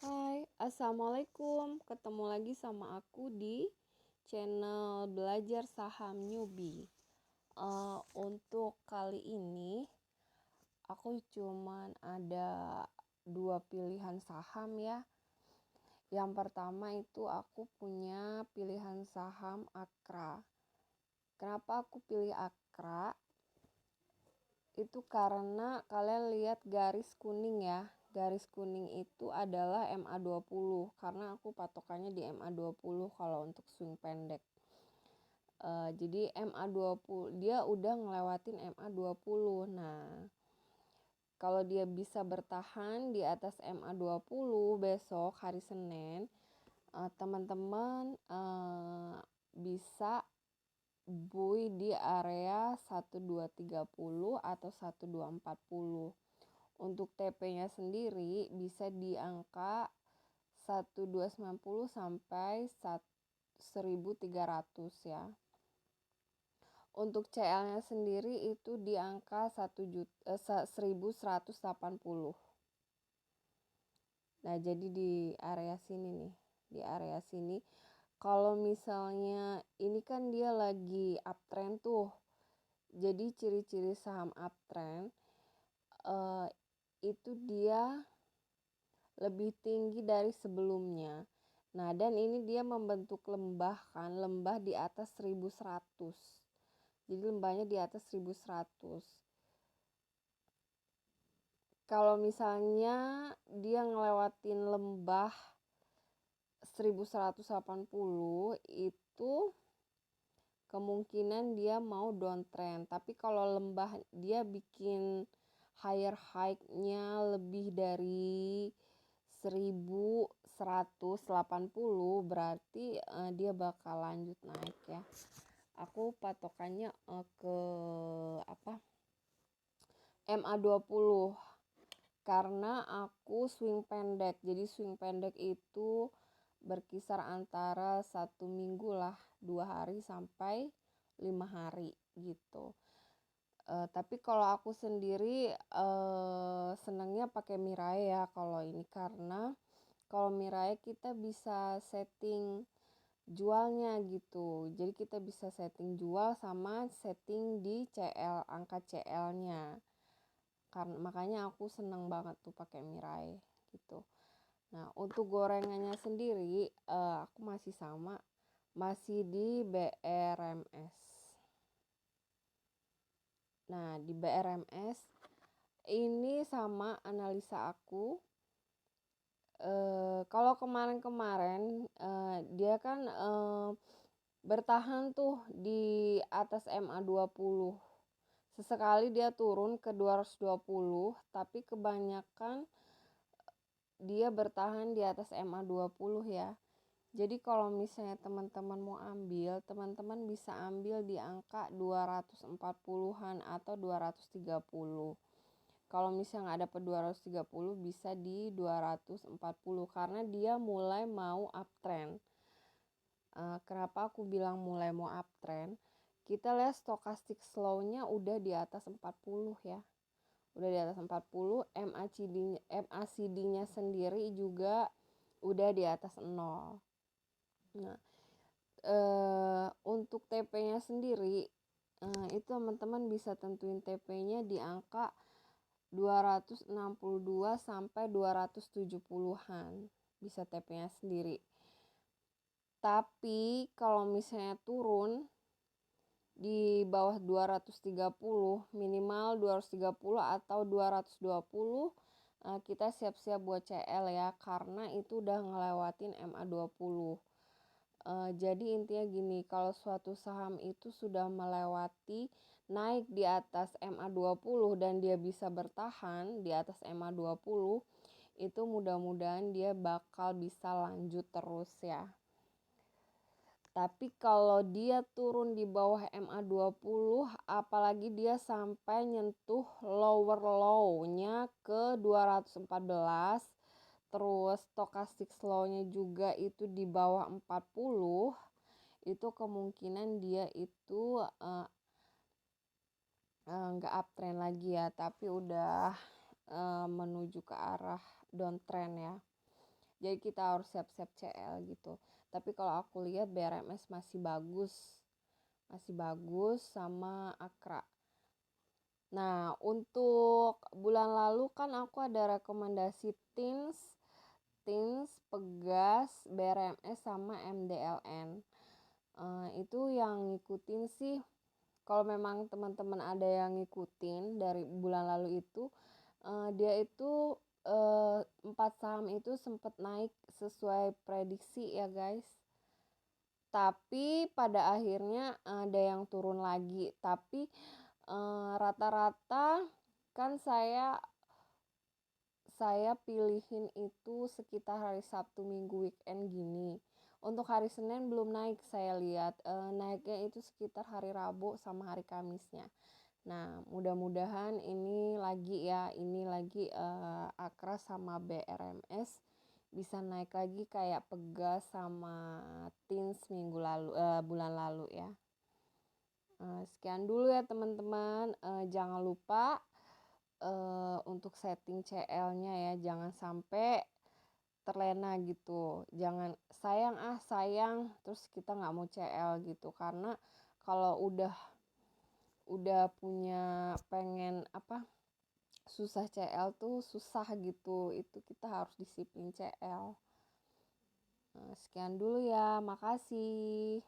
Hai, assalamualaikum. Ketemu lagi sama aku di channel belajar saham newbie. Untuk kali ini aku cuman ada dua pilihan saham ya. Yang pertama itu aku punya pilihan saham Akra. Kenapa aku pilih Akra? Itu karena kalian lihat garis kuning ya. Garis kuning itu adalah MA20 karena aku patokannya di MA20 kalau untuk swing pendek. Jadi MA20 dia udah ngelewatin MA20. Nah, kalau dia bisa bertahan di atas MA20 besok hari Senin, teman-teman bisa buy di area 1230 atau 1240. Untuk TP-nya sendiri bisa di angka 1290 sampai 1300 ya. Untuk CL-nya sendiri itu di angka 1180. Nah, jadi di area sini nih, di area sini kalau misalnya ini kan dia lagi uptrend tuh. Jadi ciri-ciri saham uptrend itu dia lebih tinggi dari sebelumnya. Nah, dan ini dia membentuk lembah kan, lembah di atas 1100. Jadi lembahnya di atas 1100. Kalau misalnya dia ngelewatin lembah 1180 itu kemungkinan dia mau downtrend. Tapi kalau lembah dia bikin higher high-nya lebih dari 1180 berarti dia bakal lanjut naik ya. Aku patokannya ke MA20 karena aku swing pendek. Jadi swing pendek itu berkisar antara 1 minggu lah, 2 hari sampai 5 hari gitu. Tapi kalau aku sendiri senangnya pakai Mirai ya kalau ini, karena kalau Mirai kita bisa setting jualnya gitu. Jadi kita bisa setting jual sama setting di CL, angka CL-nya. Karena makanya aku seneng banget tuh pakai Mirai gitu. Nah, untuk gorengannya sendiri aku masih di BRMS. Nah, di BRMS ini sama analisa aku. Kalau kemarin-kemarin dia kan bertahan tuh di atas MA20. Sesekali dia turun ke 220, tapi kebanyakan dia bertahan di atas MA20 ya. Jadi kalau misalnya teman-teman mau ambil, teman-teman bisa ambil di angka 240-an atau 230. Kalau misalnya nggak dapet 230 bisa di 240 karena dia mulai mau uptrend. Kenapa aku bilang mulai mau uptrend? Kita lihat stochastic slow-nya udah di atas 40 ya. Udah di atas 40, MACD-nya sendiri juga udah di atas 0. Nah, untuk TP-nya sendiri itu teman-teman bisa tentuin TP-nya di angka 262 sampai 270-an. Bisa TP-nya sendiri. Tapi kalau misalnya turun di bawah 230, minimal 230 atau 220, kita siap-siap buat CL ya, karena itu udah ngelewatin MA20. Jadi intinya gini, kalau suatu saham itu sudah melewati naik di atas MA20 dan dia bisa bertahan di atas MA20, itu mudah-mudahan dia bakal bisa lanjut terus ya. Tapi kalau dia turun di bawah MA20, apalagi dia sampai nyentuh lower low-nya ke 214, terus stochastic slow-nya juga itu di bawah 40, itu kemungkinan dia itu nggak uptrend lagi ya, tapi udah menuju ke arah downtrend ya. Jadi kita harus siap-siap CL gitu. Tapi kalau aku lihat BRMS masih bagus sama Akra. Nah, untuk bulan lalu kan aku ada rekomendasi Teens, Pegas, BRMS sama MDLN. Itu yang ngikutin sih. Kalau memang teman-teman ada yang ngikutin dari bulan lalu itu, dia itu 4 saham itu sempat naik sesuai prediksi ya guys. Tapi pada akhirnya ada yang turun lagi. Tapi rata-rata kan saya pilihin itu sekitar hari Sabtu Minggu weekend gini. Untuk hari Senin belum naik, saya lihat naiknya itu sekitar hari Rabu sama hari Kamisnya. Nah, mudah-mudahan ini lagi Akra sama BRMS bisa naik lagi kayak Pegas sama Teens bulan lalu ya. Sekian dulu ya teman-teman. Jangan lupa untuk setting CL-nya ya, jangan sampai terlena gitu. Jangan sayang terus kita nggak mau CL gitu, karena kalau udah punya pengen susah CL tuh susah gitu, itu kita harus disiplin CL. Sekian dulu ya, makasih.